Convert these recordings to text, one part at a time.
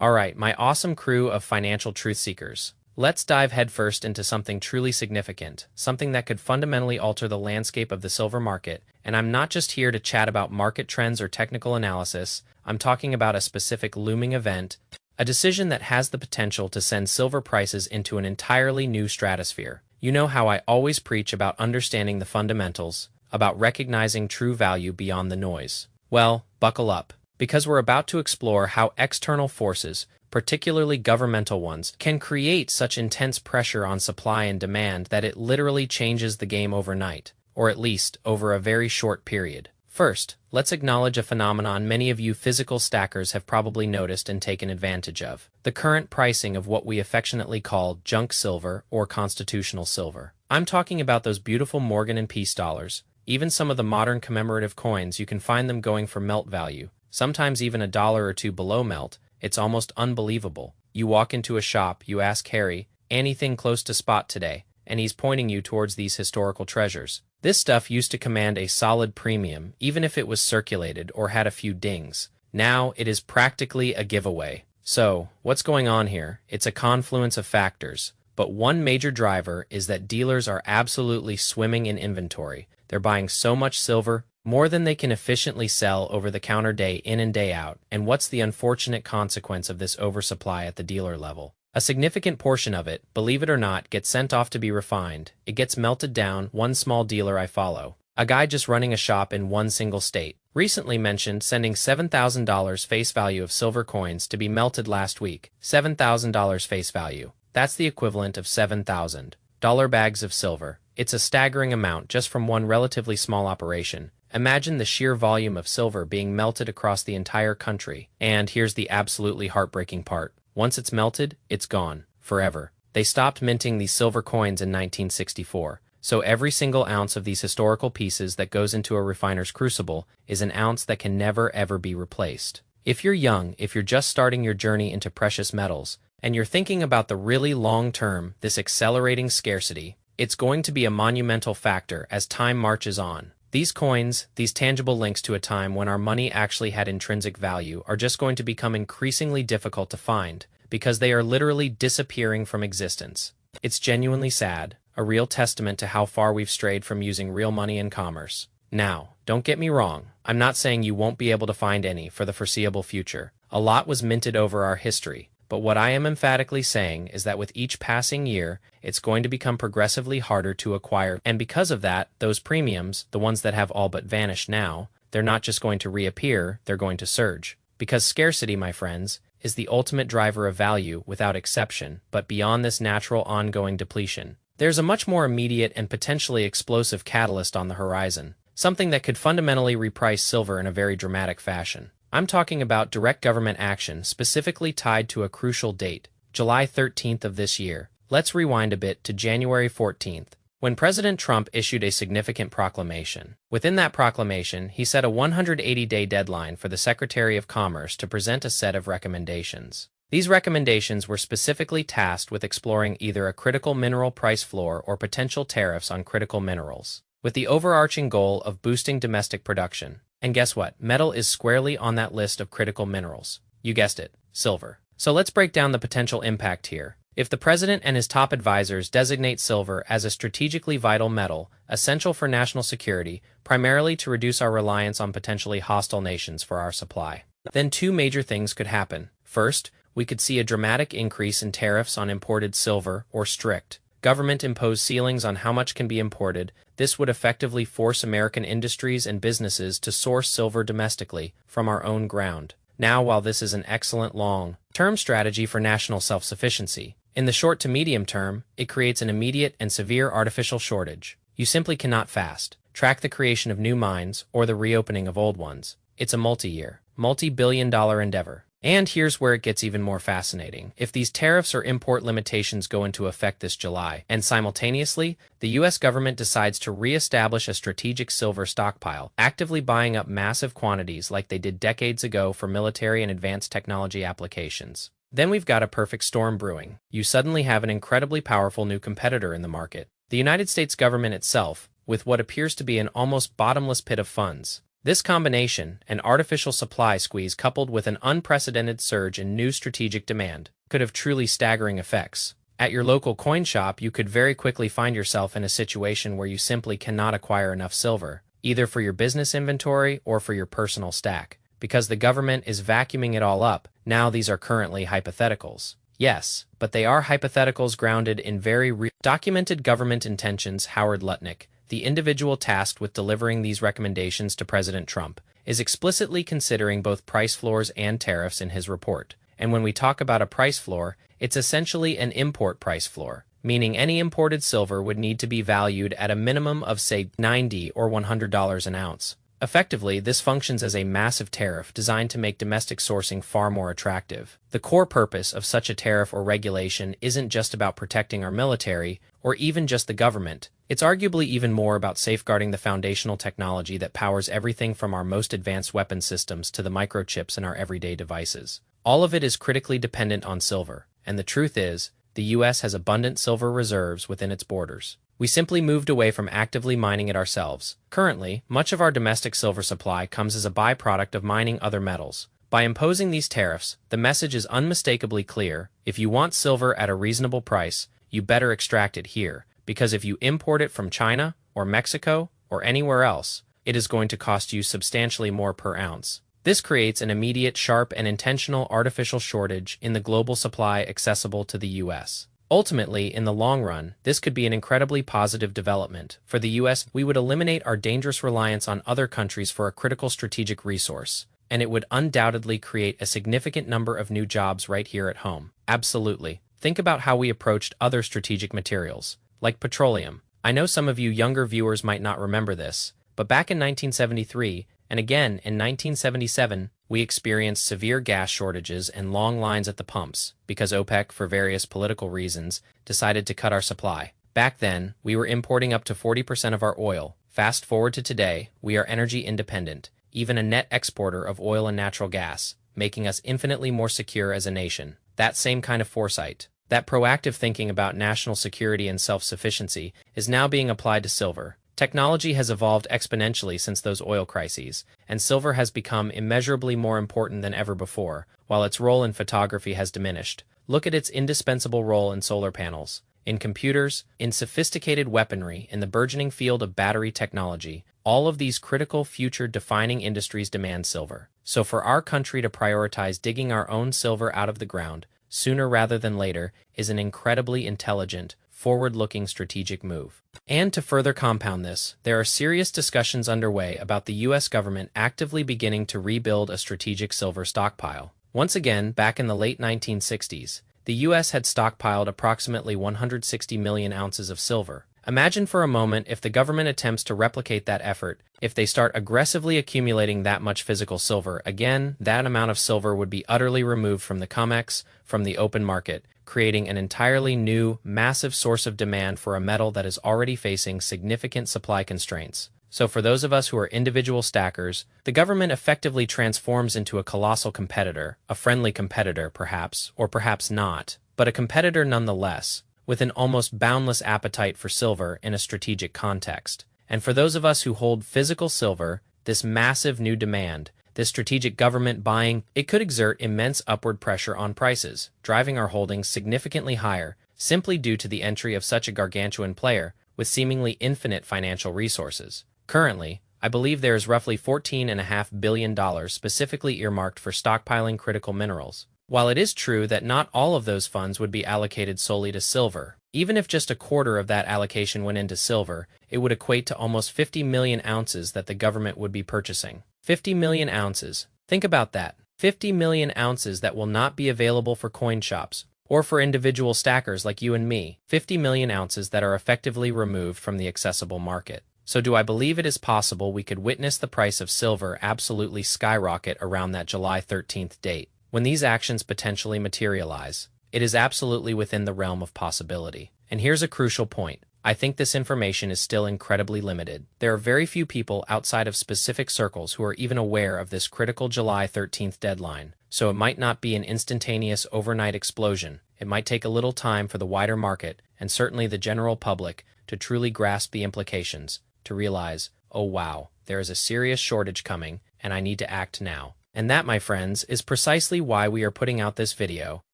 Alright, my awesome crew of financial truth seekers. Let's dive headfirst into something truly significant, something that could fundamentally alter the landscape of the silver market. And I'm not just here to chat about market trends or technical analysis, I'm talking about a specific looming event, a decision that has the potential to send silver prices into an entirely new stratosphere. You know how I always preach about understanding the fundamentals, about recognizing true value beyond the noise. Well, buckle up, because we're about to explore how external forces, particularly governmental ones, can create such intense pressure on supply and demand that it literally changes the game overnight, or at least over a very short period. First, let's acknowledge a phenomenon many of you physical stackers have probably noticed and taken advantage of: the current pricing of what we affectionately call junk silver or constitutional silver. I'm talking about those beautiful Morgan and Peace dollars. Even some of the modern commemorative coins, you can find them going for melt value, sometimes even a dollar or two below melt. It's almost unbelievable. You walk into a shop, you ask Harry, anything close to spot today, and he's pointing you towards these historical treasures. This stuff used to command a solid premium, even if it was circulated or had a few dings. Now it is practically a giveaway. So, what's going on here? It's a confluence of factors, but one major driver is that dealers are absolutely swimming in inventory. They're buying so much silver, more than they can efficiently sell over the counter day in and day out. And what's the unfortunate consequence of this oversupply at the dealer level? A significant portion of it, believe it or not, gets sent off to be refined. It gets melted down. One small dealer I follow, a guy just running a shop in one single state, recently mentioned sending $7,000 face value of silver coins to be melted last week. $7,000 face value. That's the equivalent of $7,000 bags of silver. It's a staggering amount just from one relatively small operation. Imagine the sheer volume of silver being melted across the entire country. And here's the absolutely heartbreaking part. Once it's melted, it's gone. Forever. They stopped minting these silver coins in 1964. So every single ounce of these historical pieces that goes into a refiner's crucible is an ounce that can never ever be replaced. If you're young, if you're just starting your journey into precious metals, and you're thinking about the really long term, this accelerating scarcity, it's going to be a monumental factor as time marches on. These coins, these tangible links to a time when our money actually had intrinsic value, are just going to become increasingly difficult to find, because they are literally disappearing from existence. It's genuinely sad, a real testament to how far we've strayed from using real money in commerce. Now, don't get me wrong, I'm not saying you won't be able to find any for the foreseeable future. A lot was minted over our history. But what I am emphatically saying is that with each passing year, it's going to become progressively harder to acquire. And because of that, those premiums, the ones that have all but vanished now, they're not just going to reappear, they're going to surge. Because scarcity, my friends, is the ultimate driver of value without exception. But beyond this natural ongoing depletion, there's a much more immediate and potentially explosive catalyst on the horizon, something that could fundamentally reprice silver in a very dramatic fashion. I'm talking about direct government action specifically tied to a crucial date, July 13th of this year. Let's rewind a bit to January 14th, when President Trump issued a significant proclamation. Within that proclamation, he set a 180-day deadline for the Secretary of Commerce to present a set of recommendations. These recommendations were specifically tasked with exploring either a critical mineral price floor or potential tariffs on critical minerals, with the overarching goal of boosting domestic production. And guess what? Metal is squarely on that list of critical minerals. You guessed it, silver. So let's break down the potential impact here. If the president and his top advisors designate silver as a strategically vital metal, essential for national security, primarily to reduce our reliance on potentially hostile nations for our supply, then two major things could happen. First, we could see a dramatic increase in tariffs on imported silver, or strict government-imposed ceilings on how much can be imported. This would effectively force American industries and businesses to source silver domestically from our own ground. Now, while this is an excellent long-term strategy for national self-sufficiency, in the short to medium term, it creates an immediate and severe artificial shortage. You simply cannot fast-track the creation of new mines or the reopening of old ones. It's a multi-year, multi-billion-dollar endeavor. And here's where it gets even more fascinating. If these tariffs or import limitations go into effect this July, and simultaneously, the U.S. government decides to re-establish a strategic silver stockpile, actively buying up massive quantities like they did decades ago for military and advanced technology applications, then we've got a perfect storm brewing. You suddenly have an incredibly powerful new competitor in the market. The United States government itself, with what appears to be an almost bottomless pit of funds, This combination, an artificial supply squeeze coupled with an unprecedented surge in new strategic demand, could have truly staggering effects. At your local coin shop, you could very quickly find yourself in a situation where you simply cannot acquire enough silver, either for your business inventory or for your personal stack. Because the government is vacuuming it all up, now these are currently hypotheticals. Yes, but they are hypotheticals grounded in very documented government intentions. Howard Lutnick, the individual tasked with delivering these recommendations to President Trump, is explicitly considering both price floors and tariffs in his report. And when we talk about a price floor, it's essentially an import price floor, meaning any imported silver would need to be valued at a minimum of, say, $90 or $100 an ounce. Effectively, this functions as a massive tariff designed to make domestic sourcing far more attractive. The core purpose of such a tariff or regulation isn't just about protecting our military, or even just the government. It's arguably even more about safeguarding the foundational technology that powers everything from our most advanced weapon systems to the microchips in our everyday devices. All of it is critically dependent on silver, and the truth is, the U.S. has abundant silver reserves within its borders. We simply moved away from actively mining it ourselves. Currently, much of our domestic silver supply comes as a byproduct of mining other metals. By imposing these tariffs, the message is unmistakably clear: if you want silver at a reasonable price, you better extract it here, because if you import it from China, or Mexico, or anywhere else, it is going to cost you substantially more per ounce. This creates an immediate, sharp, and intentional artificial shortage in the global supply accessible to the U.S. Ultimately, in the long run, this could be an incredibly positive development. For the U.S., we would eliminate our dangerous reliance on other countries for a critical strategic resource, and it would undoubtedly create a significant number of new jobs right here at home. Absolutely. Think about how we approached other strategic materials, like petroleum. I know some of you younger viewers might not remember this, but back in 1973, and again in 1977, we experienced severe gas shortages and long lines at the pumps because OPEC, for various political reasons, decided to cut our supply. Back then, we were importing up to 40% of our oil. Fast forward to today, we are energy independent, even a net exporter of oil and natural gas, making us infinitely more secure as a nation. That same kind of foresight, that proactive thinking about national security and self-sufficiency, is now being applied to silver. Technology has evolved exponentially since those oil crises, and silver has become immeasurably more important than ever before, while its role in photography has diminished. Look at its indispensable role in solar panels, in computers, in sophisticated weaponry, in the burgeoning field of battery technology. All of these critical future-defining industries demand silver. So for our country to prioritize digging our own silver out of the ground, sooner rather than later, is an incredibly intelligent, forward-looking strategic move. And to further compound this, there are serious discussions underway about the U.S. government actively beginning to rebuild a strategic silver stockpile. Once again, back in the late 1960s, the U.S. had stockpiled approximately 160 million ounces of silver. Imagine for a moment if the government attempts to replicate that effort. If they start aggressively accumulating that much physical silver, again, that amount of silver would be utterly removed from the COMEX, from the open market, creating an entirely new, massive source of demand for a metal that is already facing significant supply constraints. So for those of us who are individual stackers, the government effectively transforms into a colossal competitor, a friendly competitor perhaps, or perhaps not, but a competitor nonetheless, with an almost boundless appetite for silver in a strategic context. And for those of us who hold physical silver, this massive new demand, this strategic government buying, it could exert immense upward pressure on prices, driving our holdings significantly higher, simply due to the entry of such a gargantuan player with seemingly infinite financial resources. Currently, I believe there is roughly $14.5 billion specifically earmarked for stockpiling critical minerals. While it is true that not all of those funds would be allocated solely to silver, even if just a quarter of that allocation went into silver, it would equate to almost 50 million ounces that the government would be purchasing. 50 million ounces. Think about that. 50 million ounces that will not be available for coin shops, or for individual stackers like you and me. 50 million ounces that are effectively removed from the accessible market. So do I believe it is possible we could witness the price of silver absolutely skyrocket around that July 13th date? When these actions potentially materialize, it is absolutely within the realm of possibility. And here's a crucial point. I think this information is still incredibly limited. There are very few people outside of specific circles who are even aware of this critical July 13th deadline, so it might not be an instantaneous overnight explosion. It might take a little time for the wider market, and certainly the general public, to truly grasp the implications, to realize, oh wow, there is a serious shortage coming, and I need to act now. And that, my friends, is precisely why we are putting out this video,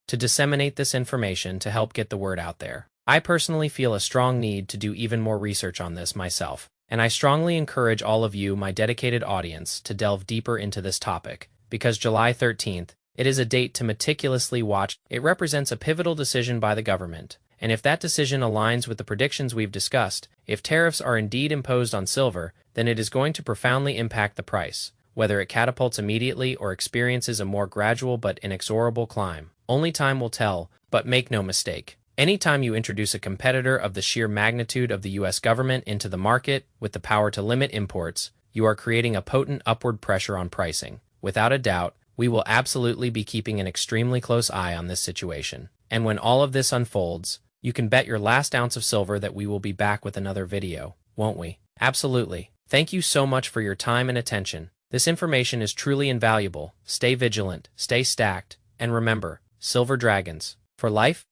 to disseminate this information to help get the word out there. I personally feel a strong need to do even more research on this myself, and I strongly encourage all of you, my dedicated audience, to delve deeper into this topic, because July 13th, it is a date to meticulously watch. It represents a pivotal decision by the government, and if that decision aligns with the predictions we've discussed, if tariffs are indeed imposed on silver, then it is going to profoundly impact the price, whether it catapults immediately or experiences a more gradual but inexorable climb. Only time will tell, but make no mistake. Anytime you introduce a competitor of the sheer magnitude of the US government into the market with the power to limit imports, you are creating a potent upward pressure on pricing. Without a doubt, we will absolutely be keeping an extremely close eye on this situation. And when all of this unfolds, you can bet your last ounce of silver that we will be back with another video, won't we? Absolutely. Thank you so much for your time and attention. This information is truly invaluable. Stay vigilant, stay stacked, and remember, silver dragons, for life.